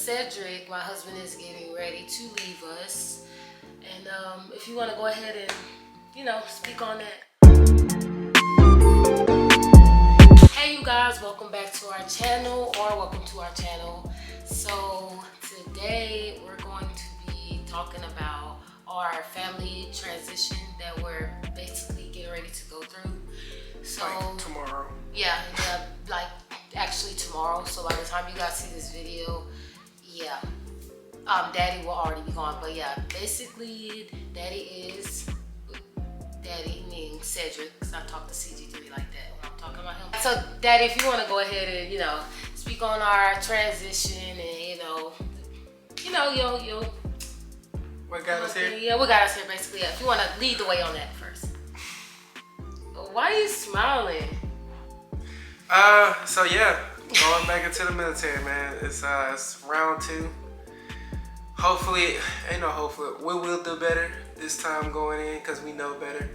Cedric, my husband, is getting ready to leave us. And if you want to go ahead and, speak on that. Hey you guys, welcome back to our channel, or welcome to our channel. So today we're going to be talking about our family transition that we're basically getting ready to go through. So like tomorrow. Yeah, like actually tomorrow. So by the time you guys see this video, Daddy will already be gone. But yeah, basically Daddy meaning Cedric, because I talk to CG3 like that when I'm talking about him. So Daddy, if you want to go ahead and speak on our transition and what got us here? Yeah, what got us here basically. Yeah, if you want to lead the way on that first. Why are you smiling? So yeah, going back into the military, man. It's round 2. Hopefully, we will do better this time going in because we know better.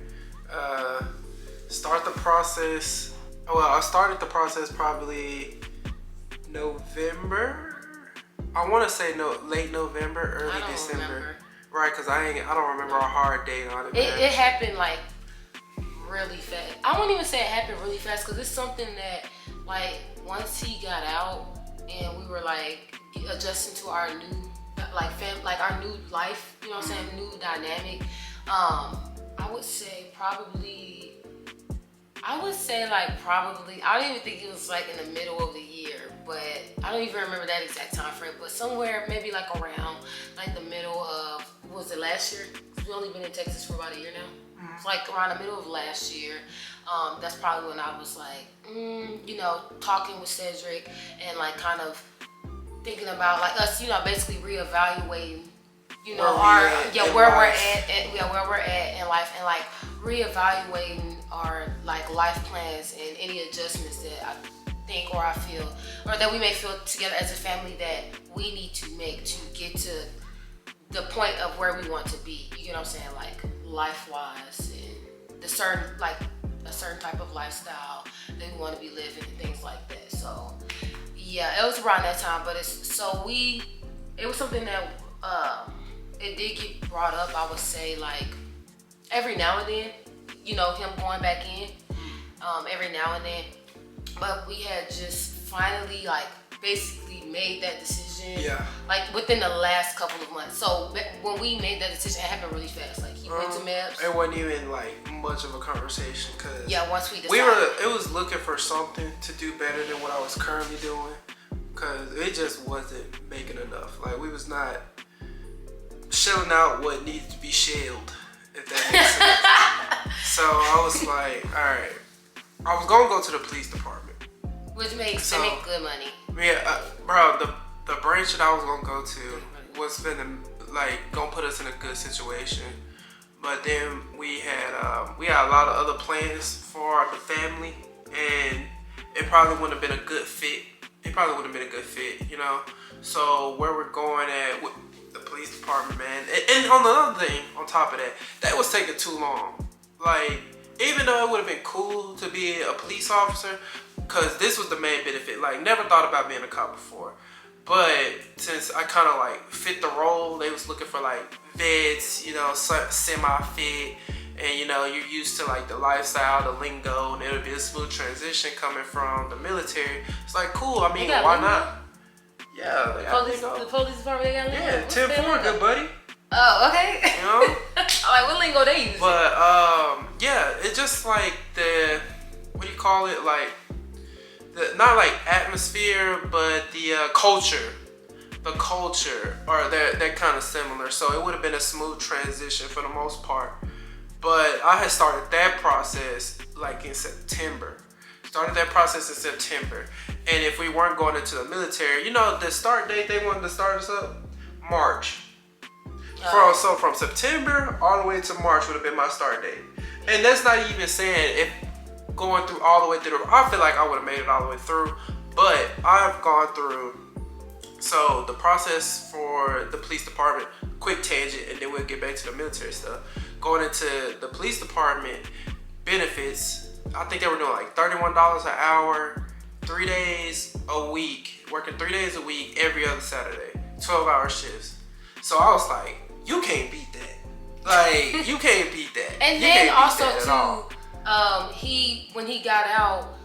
Start the process. Well, I started the process probably November. I want to say late November, early December. Remember. Right, because I don't remember a hard date on it. It happened like really fast. I won't even say it happened really fast because it's something that like once he got out and we were like adjusting to our new our new life, you know what I'm saying, new dynamic. I would say probably I don't even think it was like in the middle of the year, but I don't even remember that exact time frame, but somewhere maybe like around like the middle of, was it last year? We've only been in Texas for about a year now. It's like around the middle of last year. That's probably when I was like, talking with Cedric and like kind of thinking about like us, basically reevaluating, where we're at in life, and like reevaluating our like life plans and any adjustments that I think or I feel or that we may feel together as a family that we need to make to get to the point of where we want to be. You know what I'm saying? Like life-wise and a certain type of lifestyle that we want to be living and things like that. So yeah, it was around that time, but it was something that it did get brought up, I would say, like every now and then, him going back in, every now and then. But we had just finally like basically made that decision, like within the last couple of months. So when we made that decision, it happened really fast. Like he went to MEPS. It wasn't even like much of a conversation because once we decided, it was looking for something to do better than what I was currently doing because it just wasn't making enough. Like we was not shelling out what needs to be shelled, if that makes sense. So I was like, all right, I was gonna go to the police department. Which makes they make good money. Yeah, bro, the branch that I was gonna go to was gonna put us in a good situation. But then we had a lot of other plans for the family, and it probably wouldn't have been a good fit. So where we're going at with the police department, man, and on the other thing, on top of that was taking too long. Like, even though it would have been cool to be a police officer, because this was the main benefit. Like, never thought about being a cop before. But since I kind of like fit the role, they was looking for like vets, semi-fit. And you're used to like the lifestyle, the lingo, and it'll be a smooth transition coming from the military. It's like, cool, I mean, why not? Yeah, they got the police department, they got lingo? Yeah, 10-4, good buddy. Oh, okay. Like, what lingo they use? But, it's just like what do you call it? Like, not like atmosphere, but the culture. The culture, or they're kind of similar. So it would have been a smooth transition for the most part. But I had started that process like in September. And if we weren't going into the military, the start date they wanted to start us up, March. So from September all the way to March would have been my start date. And that's not even saying if going through all the way through. I feel like I would have made it all the way through, but I've gone through. So the process for the police department, quick tangent, and then we'll get back to the military stuff. Going into the police department benefits, I think they were doing like $31 an hour, 3 days a week, working 3 days a week, every other Saturday. 12-hour shifts. So I was like, you can't beat that. Like, you can't beat that. And you then also too, when he got out,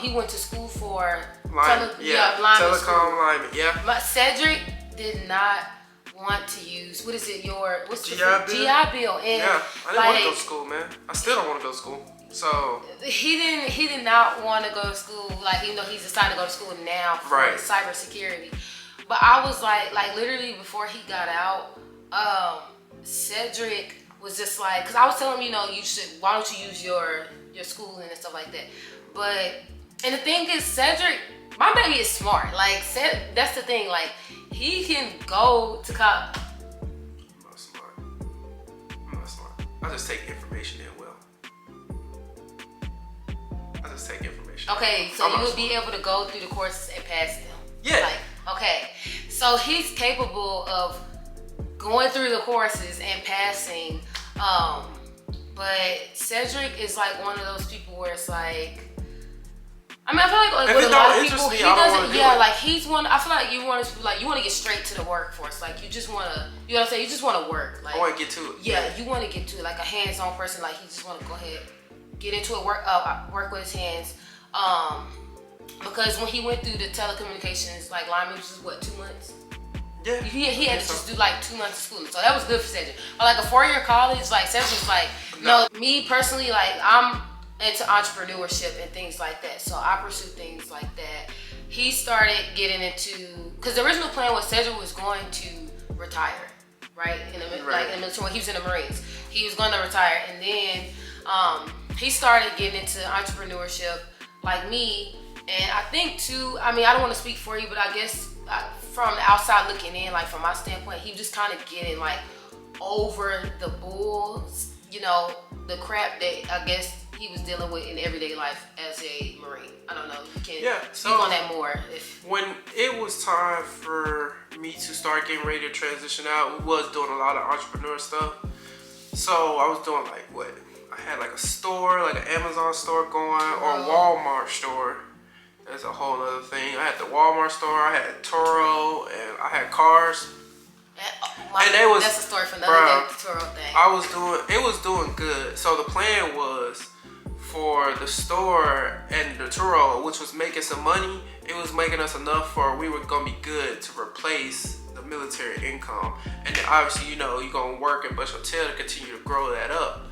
he went to school for lineman lineman school. telecom lineman. Yeah. But Cedric did not want to use what's GI the Bill? GI Bill. And Yeah, I didn't want to go to school, man. I still don't want to go to school. So he did not want to go to school. Like, even though he's decided to go to school now for cybersecurity. But I was like literally before he got out, Cedric was just like, because I was telling him, why don't you use your schooling and stuff like that. But, and the thing is, Cedric, my baby is smart. Like, that's the thing. Like, he can go to college. I'm not smart. I just take information in well. Okay, so you would be able to go through the courses and pass them. Yeah. Like, okay. So he's capable of going through the courses and passing. But Cedric is like one of those people where it's like, I feel like with a lot of people, he doesn't. Yeah, like he's one. I feel like you want to get straight to the workforce. Like you just want to, you know what I'm saying? You just want to work. Like I want to get to it. Yeah, you want to get to it. Like a hands-on person. Like he just want to go ahead, get into it, work with his hands. Because when he went through the telecommunications, like lineman, which is what, 2 months? Yeah. He had to just do like 2 months of schooling, so that was good for Cedric. But like a 4-year college, like Cedric was like, no, me personally, like I'm into entrepreneurship and things like that, so I pursue things like that. He started getting into, because the original plan was Cedric was going to retire, right? Like in the military, when he was in the Marines, he was going to retire, and then he started getting into entrepreneurship, like me. And I think too, I don't want to speak for you, but I guess from the outside looking in, like from my standpoint, he was just kind of getting like over the bulls, the crap that I guess he was dealing with in everyday life as a Marine. I don't know. You can speak on that more. When it was time for me to start getting ready to transition out, we was doing a lot of entrepreneur stuff. So I was doing I had like a store, like an Amazon store going, or a Walmart store. That's a whole other thing. I had the Walmart store, I had Toro, and I had cars. That's a story for another day, the Toro thing. It was doing good. So the plan was for the store and the Toro, which was making some money, it was making us enough for we were gonna be good to replace the military income. And then obviously, you're gonna work and bust your tail to continue to grow that up.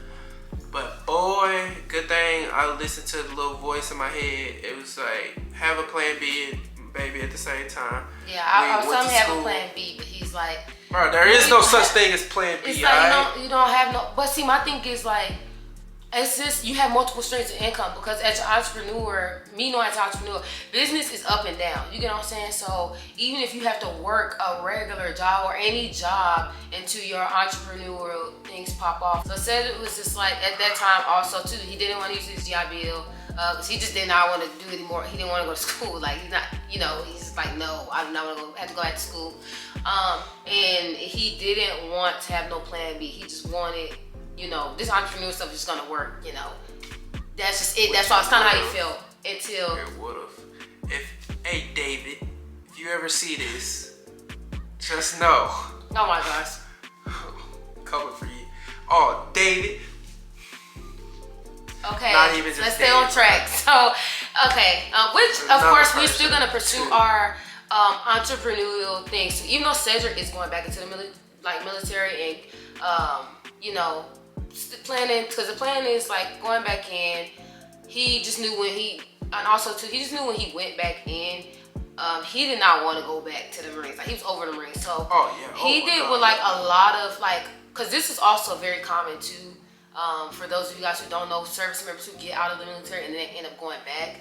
But boy, good thing I listened to the little voice in my head. It was like, have a plan B, baby, at the same time. Yeah, I was telling him have a plan B, but he's like, bro, there is no such thing as plan B. It's like you don't have no. But see, my thing is like, it's just you have multiple streams of income, because as an entrepreneur, me knowing as an entrepreneur, business is up and down. You get what I'm saying? So even if you have to work a regular job or any job until your entrepreneurial things pop off. So said it was just like at that time also too, he didn't want to use his GI Bill because he just did not want to do it anymore. He didn't want to go to school. Like he's not, he's just like, no, I do not want to have to go back to school. And he didn't want to have no plan B. He just wanted, this entrepreneur stuff is just gonna work, That's just it. That's why it's kind of how he felt until. It would've. Hey David, if you ever see this, just know. Oh my gosh. Coming for you. Oh, David. Okay. Not even just let's stay on track. So, okay. Which of course we're still gonna pursue our entrepreneurial things. Even though Cedric is going back into the military and planning, because the plan is like going back in. He just knew when he knew when he went back in, he did not want to go back to the Marines. Like he was over the Marines. So he did with like a lot of because this is also very common too. For those of you guys who don't know, service members who get out of the military and then end up going back.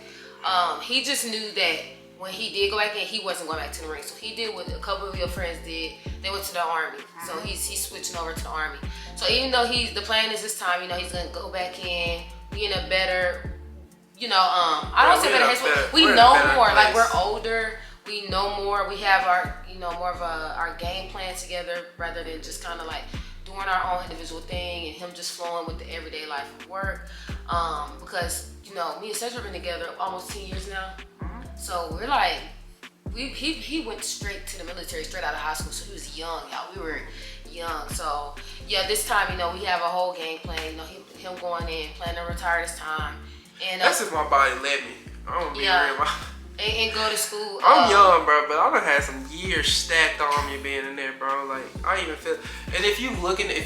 He just knew that when he did go back in, he wasn't going back to the Marines. So he did what a couple of your friends did. They went to the Army. So he's switching over to the Army. So even though the plan is this time, he's gonna go back in, be in a better, I don't say better headspace. We know more. Like we're older. We know more. We have our, more of our game plan together rather than just kind of like doing our own individual thing and him just flowing with the everyday life of work. Because me and Cedric have been together almost 10 years now. So we're like he went straight to the military, straight out of high school. So he was young, y'all. We were young. So yeah, this time, we have a whole game plan. Him going in, planning to retire this time. And that's if my body let me. I don't be real. And go to school. I'm young, bro, but I done had some years stacked on me being in there, bro. Like, I even feel. And if you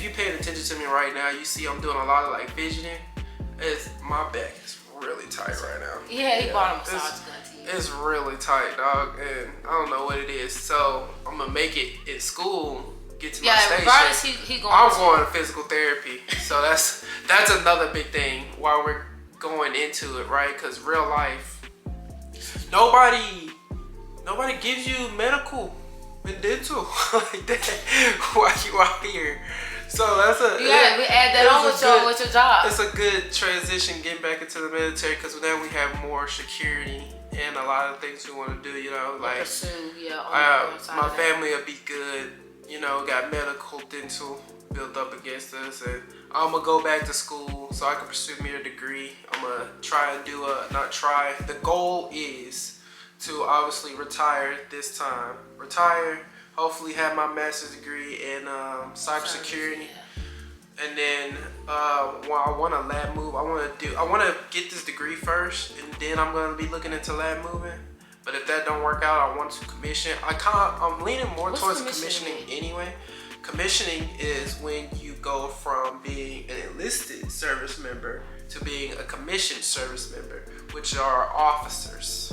paying attention to me right now, you see I'm doing a lot of like fidgeting. My back is really tight right now. Yeah, he bought a massage gun to you. It's really tight, dog, and I don't know what it is. So I'm gonna make it in school. Get to my station. Regardless, I'm going to physical therapy. So that's another big thing while we're going into it, right? Because real life. Nobody gives you medical and dental like that while you out here. So we add that on with your job. It's a good transition getting back into the military because then we have more security and a lot of things we want to do. Like my family will be good. Got medical, dental built up against us, and I'm gonna go back to school so I can pursue me a degree. I'm gonna try and the goal is to obviously retire this time. Hopefully have my master's degree in cybersecurity. And then when I want a lab move, I want to get this degree first, and then I'm gonna be looking into lab moving. But if that don't work out, I want to commission. I'm leaning more towards commissioning anyway. Commissioning is when you go from being an enlisted service member to being a commissioned service member, which are officers.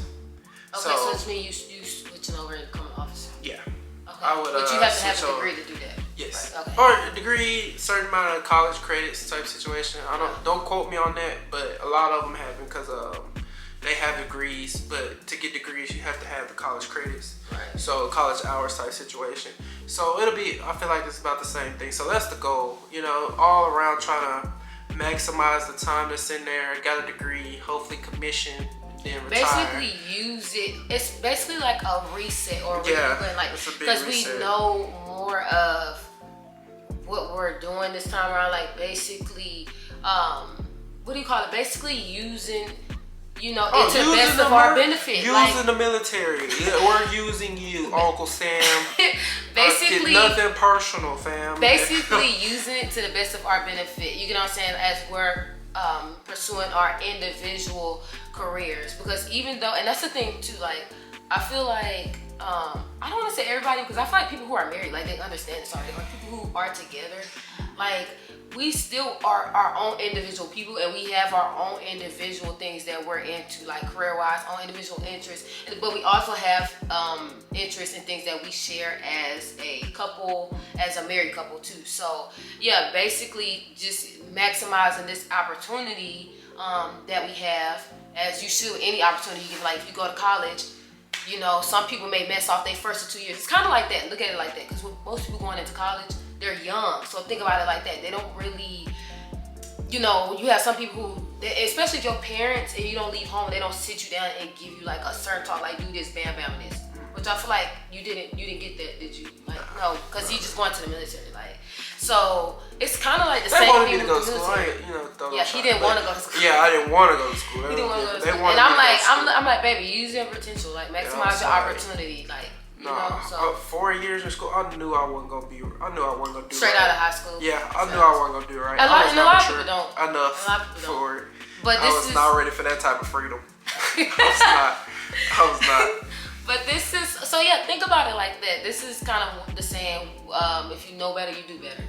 Okay, so this means you switching over and becoming an officer. Yeah. Okay. But you have to have a degree to do that. Yes. Right. Okay. Or a degree, certain amount of college credits type situation. Don't quote me on that, but a lot of them have because they have degrees, but to get degrees, you have to have the college credits. Right. So college hours type situation. So I feel like it's about the same thing. So that's the goal, all around trying to maximize the time that's in there. Got a degree, hopefully commission, then retire. Basically use it. It's basically like a reset or because we know more of what we're doing this time around. Like basically, what do you call it? Basically using. It's to the best of our benefit. Using the military. We're using you, Uncle Sam. Basically, nothing personal, fam. Basically, using it to the best of our benefit. You get what I'm saying? As we're pursuing our individual careers. Because even though, and that's the thing too, like, I feel like, I don't want to say everybody, because I feel like people who are married, like, they understand this already. Like, people who are together, like, we still are our own individual people, and we have our own individual things that we're into, like career-wise, own individual interests. But we also have interests in things that we share as a couple, as a married couple too. So yeah, basically just maximizing this opportunity that we have, as you should any opportunity you get. Like if you go to college, some people may mess off their first 2 years. It's kind of like that. Look at it like that, because most people going into college, they're young, so think about it like that. They don't really, you have some people who, especially if your parents and you don't leave home, they don't sit you down and give you like a certain talk, like do this, bam, bam, this. Which I feel like you didn't get that, did you? Like no, because he just went to the military, like. So it's kind of like the same thing with the military. Yeah, he didn't want to go to school. Yeah, I didn't want to go to school. He didn't want to go to school. And I'm like, baby, use your potential, like maximize your opportunity, like. So 4 years in school, I knew I wasn't gonna do straight out of high school. Yeah, I knew I wasn't gonna do right. A lot of people don't. Enough for it. But I was not ready for that type of freedom. I was not. But this is, so yeah, think about it like that. This is kind of the saying, if you know better, you do better.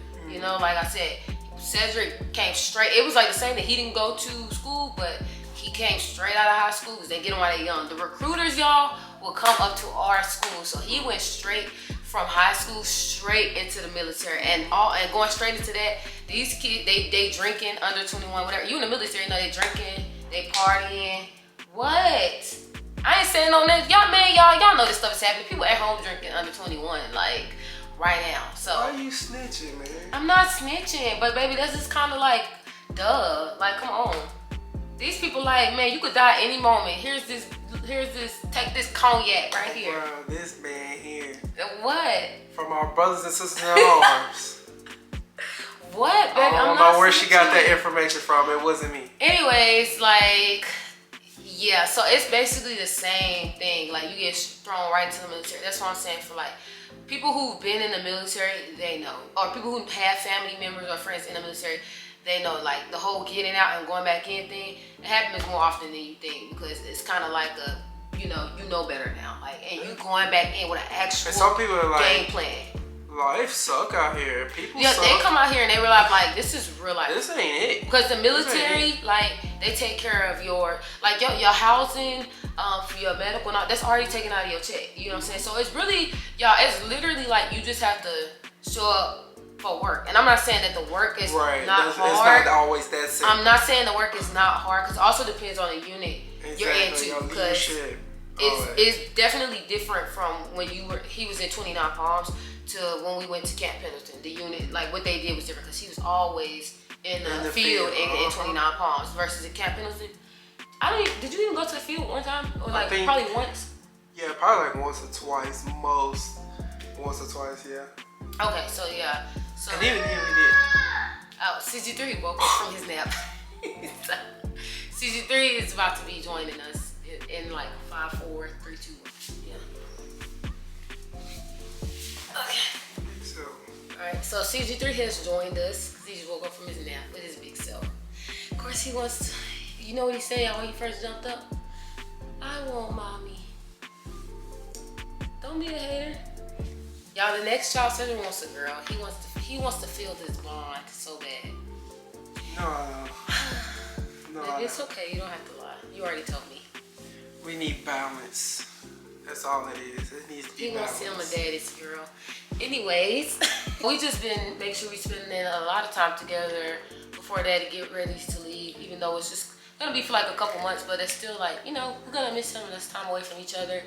Like I said, Cedric came straight. It was like the saying that he didn't go to school, but he came straight out of high school because they get him while they're young. The recruiters, y'all, will come up to our school. So he went straight from high school straight into the military, and going straight into that. These kids, they drinking under 21, whatever. You in the military, they drinking, they partying. What? I ain't saying on that. Y'all know this stuff is happening. People at home drinking under 21, like right now. So why are you snitching, man? I'm not snitching, but baby, that's just kind of like, duh. Like, come on. These people like, man, you could die any moment. Here's this, take this cognac right here. Bro, this man here. What? From our brothers and sisters in arms. What, baby? I don't know where she got that information from. It wasn't me. Anyways, like, Yeah, so it's basically the same thing. Like, you get thrown right into the military. That's what I'm saying. For like people who've been in the military, they know, or people who have family members or friends in the military, they know. Like, the whole getting out and going back in thing, it happens more often than you think, because it's kind of like a, you know better now. Like, and you going back in with an actual and some people are like, game plan. Life suck out here. People suck. They come out here and they realize, like, this is real life. This ain't it. Because the military, like, they take care of your, like, your housing, for your medical, and all, that's already taken out of your check. You know what I'm saying? So it's really, y'all, it's literally like you just have to show up for work. And I'm not saying that the work is not hard. It's not always that simple. I'm not saying the work is not hard, because it also depends on the unit you're into. Because it's definitely different from when he was in 29 Palms to when we went to Camp Pendleton. The unit, like, what they did was different, because he was always in the field in 29 Palms versus at Camp Pendleton. Did you even go to the field one time? Or like probably once? Yeah, probably like once or twice, most. Once or twice, yeah. Okay, so yeah. So, and even we did. Oh, CG3 woke up from his nap. So, CG3 is about to be joining us in like 5, 4, 3, 2, 1. Yeah. Okay. So. Alright, so CG3 has joined us because he just woke up from his nap with his big self. Of course, he wants to, you know what he said when he first jumped up? I want mommy. Don't be a hater. Y'all, the next child surgery wants a girl. He wants to feel this bond so bad. No. It's okay. You don't have to lie. You already told me. We need balance. That's all it is. It needs to be balance. He wants him a daddy's girl. Anyways, we just been make sure we spending a lot of time together before Daddy get ready to leave. Even though it's just gonna be for like a couple months, but it's still like, we're gonna miss some of this time away from each other.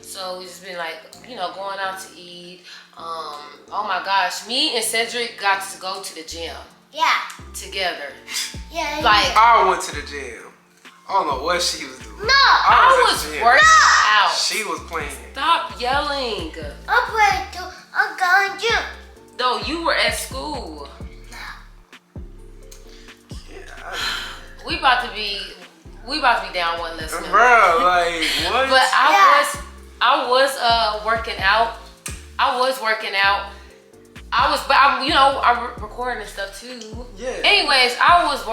So we just been like, going out to eat. Oh my gosh, me and Cedric got to go to the gym. Yeah. Together. Yeah. Like, I went to the gym. I don't know what she was doing. No. I was working out. She was playing. Stop yelling. I'm going to gym. No, you were at school. Yeah. We about to be down one less member. Bro, like, what? But I was working out. I'm recording and stuff too. Yeah. Anyways, I was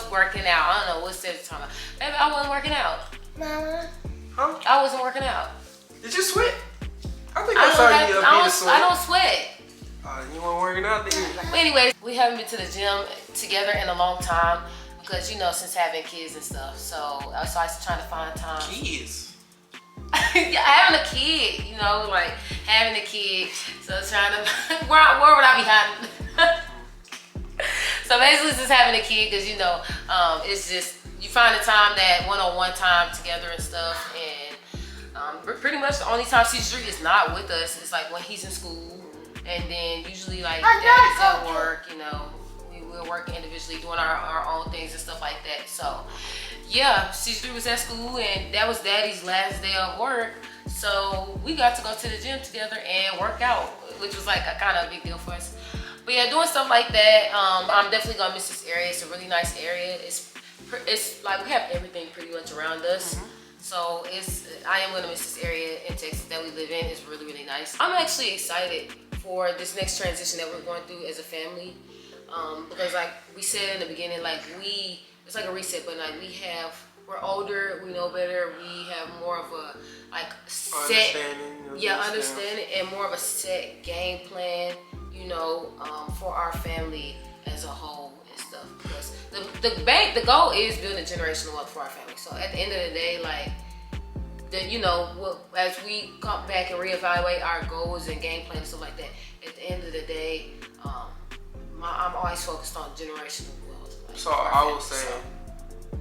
working out. I don't know what Cedric's talking about. Baby, I wasn't working out. Mama. Huh? I wasn't working out. Did you sweat? I think I saw you beat a sweat. I don't sweat. You weren't working out, did you? But anyways, we haven't been to the gym together in a long time because, since having kids and stuff. So I was trying to find time. Kids? Yeah, having a kid, like having a kid. So trying to, where would I be hiding? So basically just having a kid because, it's just, you find the time, that one-on-one time together and stuff. And pretty much the only time C3 is not with us is like when he's in school. And then usually like Daddy's at work, we're working individually, doing our own things and stuff like that. So yeah, C3 was at school and that was Daddy's last day of work. So we got to go to the gym together and work out, which was like a kind of big deal for us. But yeah, doing stuff like that, I'm definitely gonna miss this area. It's a really nice area. It's like we have everything pretty much around us. Mm-hmm. So I am gonna miss this area in Texas that we live in. It's really, really nice. I'm actually excited for this next transition that we're going through as a family. Because like we said in the beginning, like it's like a reset, but like we're older, we know better, we have more of a like set, understanding and more of a set game plan, for our family as a whole and stuff. Because the goal is building generational wealth for our family. So at the end of the day, like as we come back and reevaluate our goals and game plan and stuff like that, at the end of the day, I'm always focused on generational wealth. So I will say,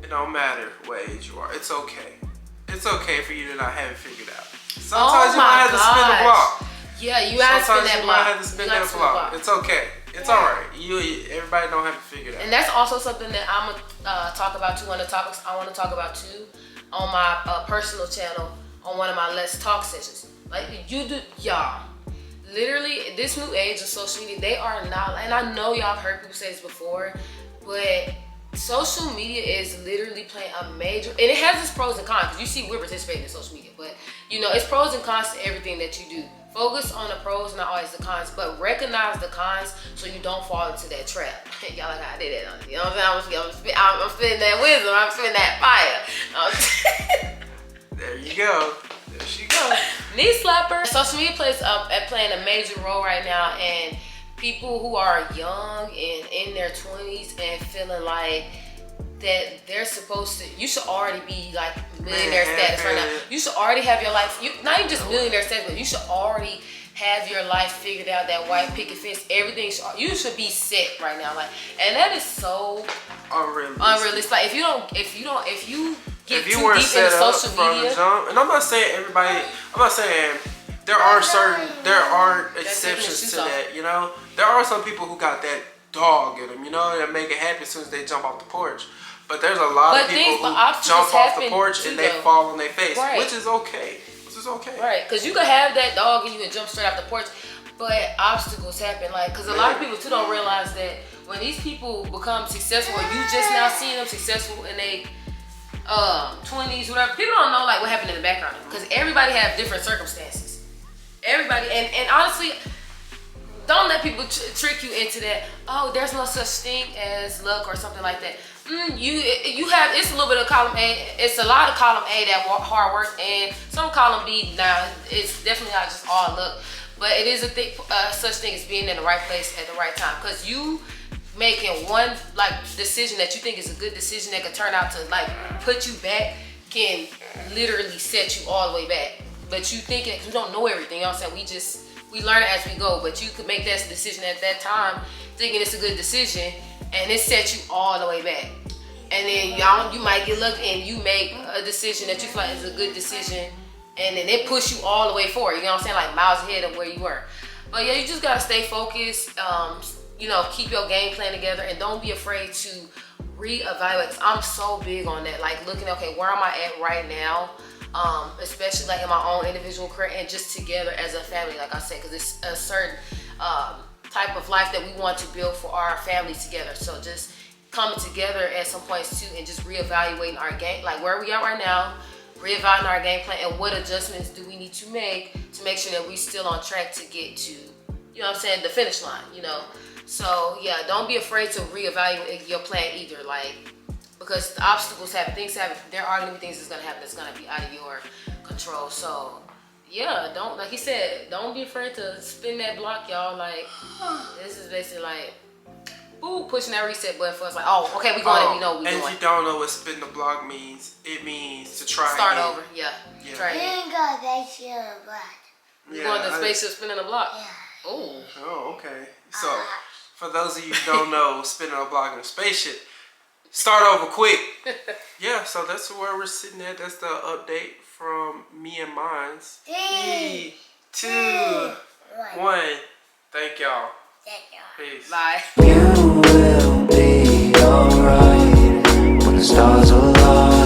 it don't matter what age you are. It's okay. It's okay for you to not have it figured out. Sometimes you might have to spin the block. Yeah, you have to spin that block. Sometimes you might have to spin that block. It's okay. It's all right. Everybody don't have it figured out. And that's also something that I'm gonna talk about too. One of the topics I want to talk about too on my personal channel on one of my Let's Talk sessions. Like y'all. Literally, this new age of social media, they are not, and I know y'all have heard people say this before, but social media is literally playing a major, and it has its pros and cons. Because you see, we're participating in social media, but you know, it's pros and cons to everything that you do. Focus on the pros, not always the cons, but recognize the cons so you don't fall into that trap. Y'all like, I did it. You know what I'm saying? I'm spitting that wisdom. I'm spitting that fire. There you go. There she goes. Knee slapper. Social media playing a major role right now, and people who are young and in their 20s and feeling like that they're supposed to, you should already be like millionaire status right now. You should already have your life, not even just millionaire status, but you should already have your life figured out, that white picket fence, everything, you should be set right now. Like, and that is so unrealistic. Like, if you get too deep into social media. And I'm not saying everybody, I'm not saying there are exceptions to that, you know? There are some people who got that dog in them, you know, that make it happen as soon as they jump off the porch. But there's a lot of people who jump off the porch and they fall on their face, which is okay. Right, because you could have that dog and you can jump straight off the porch, but obstacles happen. Like, because a lot of people too don't realize that when these people become successful, or you just now seeing them successful in their 20s, whatever, people don't know like what happened in the background, because everybody have different circumstances. Everybody, and honestly, don't let people trick you into that. Oh, there's no such thing as luck or something like that. You have, it's a little bit of column A. It's a lot of column A, that hard work, and some column B. Now, it's definitely not just all luck, but it is a thing, such thing as being in the right place at the right time. Because you making one like decision that you think is a good decision that could turn out to like put you back can literally set you all the way back. But you thinking, because we don't know everything, you know what I'm saying? We learn it as we go, but you could make that decision at that time thinking it's a good decision, and it sets you all the way back. And then you might get lucky and you make a decision that you feel like is a good decision, and then it push you all the way forward, you know what I'm saying? Like miles ahead of where you were. But yeah, you just gotta stay focused, you know, keep your game plan together, and don't be afraid to reevaluate. I'm so big on that, like looking, okay, where am I at right now? Especially like in my own individual career and just together as a family, like I said, because it's a certain type of life that we want to build for our family together. So just coming together at some points too, and just reevaluating our game, like where we are right now, reevaluating our game plan, and what adjustments do we need to make sure that we still on track to get to, you know what I'm saying, the finish line, you know. So yeah, don't be afraid to reevaluate your plan either, like, because the obstacles happen, things happen. There are gonna be things that's gonna happen that's gonna be out of your control. So yeah, don't, like he said, don't be afraid to spin that block, y'all. Like, this is basically like, ooh, pushing that reset button for us. Like, oh, okay, we going, and we know we going. And going. if you don't know what spin the block means, it means to try start again. over. Yeah. Try again. You You going to the spaceship spinning the block? Yeah. Oh. Oh, okay. So for those of you who don't know, spinning a block in a spaceship, start over quick. Yeah, so that's where we're sitting at. That's the update from me and mines. 3, 2, 1. Thank y'all. Peace. Bye. You will be alright when the stars align.